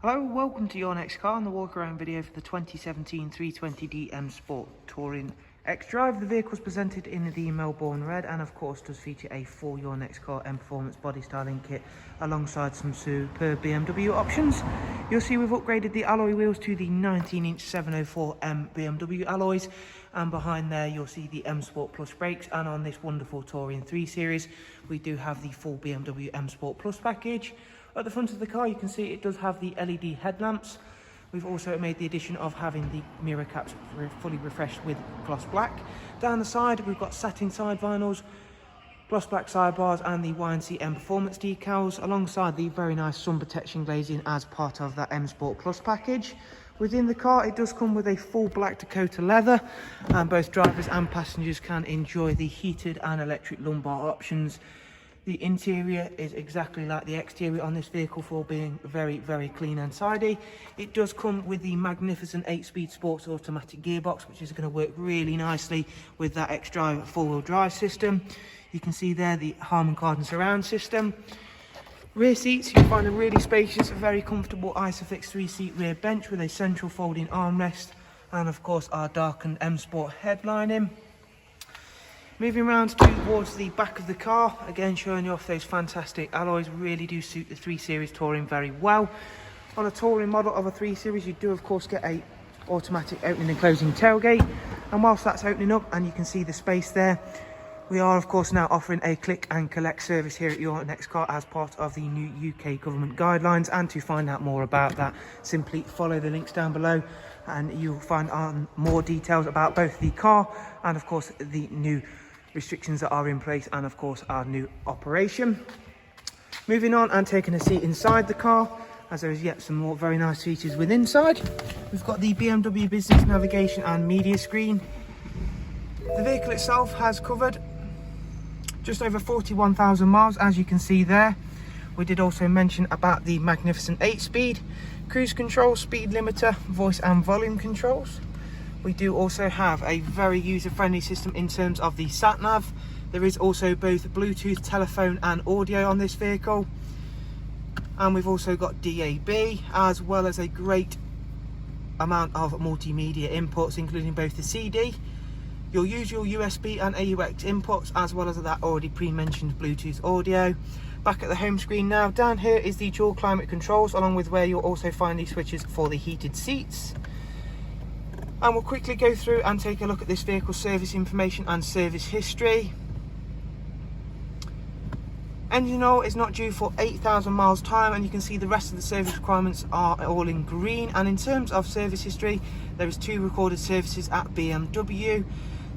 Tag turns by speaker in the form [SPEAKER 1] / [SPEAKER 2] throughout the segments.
[SPEAKER 1] Hello, welcome to your next car and the walk around video for the 2017 320d M Sport Touring Xdrive. The vehicle is presented in the Melbourne red and of course does feature a full your next car M Performance body styling kit alongside some superb BMW options. You'll see we've upgraded the alloy wheels to the 19-inch 704M BMW alloys, and behind there you'll see the M Sport Plus brakes, and on this wonderful Touring 3 Series we do have the full BMW M Sport Plus package. At the front of the car you can see it does have the LED headlamps. We've also made the addition of having the mirror caps fully refreshed with gloss black. Down the side we've got satin side vinyls, gloss black sidebars and the YNC Mperformance decals, alongside the very nice sun protection glazing as part of that M Sport Plus package. Within the car it does come with a full black Dakota leather, and both drivers and passengers can enjoy the heated and electric lumbar options. The interior is exactly like the exterior on this vehicle, for being very, very clean and tidy. It does come with the magnificent 8-speed sports automatic gearbox, which is going to work really nicely with that Xdrive four-wheel drive system. You can see there the Harman Kardon surround system. Rear seats, you'll find a really spacious, very comfortable Isofix 3-seat rear bench with a central folding armrest, and of course our darkened M Sport headlining. Moving around towards the back of the car, again showing you off those fantastic alloys. Really do suit the 3 Series Touring very well. On a Touring model of a 3 Series you do of course get a automatic opening and closing tailgate, and whilst that's opening up and you can see the space there, we are of course now offering a click and collect service here at your next car as part of the new UK government guidelines. And to find out more about that, simply follow the links down below and you'll find on more details about both the car and of course the new restrictions that are in place and of course our new operation. Moving on and taking a seat inside the car, as there is yet some more very nice features within inside. We've got the BMW business navigation and media screen. The vehicle itself has covered just over 41,000 miles, as you can see there. We did also mention about the magnificent 8-speed cruise control, speed limiter, voice and volume controls. We do also have a very user-friendly system in terms of the sat-nav. There is also both Bluetooth, telephone and audio on this vehicle. And we've also got DAB, as well as a great amount of multimedia inputs, including both the CD, your usual USB and AUX inputs, as well as that already pre-mentioned Bluetooth audio. Back at the home screen now, down here is the dual climate controls, along with where you'll also find the switches for the heated seats. And we'll quickly go through and take a look at this vehicle's service information and service history. Engine oil is not due for 8,000 miles time, and you can see the rest of the service requirements are all in green. And in terms of service history, there is 2 recorded services at BMW.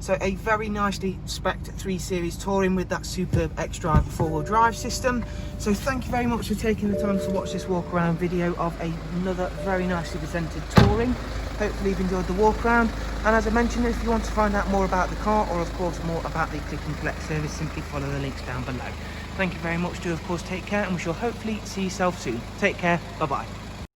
[SPEAKER 1] So a very nicely spec'd 3 Series Touring with that superb Xdrive four-wheel drive system. So thank you very much for taking the time to watch this walk around video of another very nicely presented Touring. Hopefully you've enjoyed the walk around, and as I mentioned, if you want to find out more about the car or of course more about the click and collect service, simply follow the links down below. Thank you very much. Do of course take care, and we shall hopefully see yourself soon. Take care, bye bye.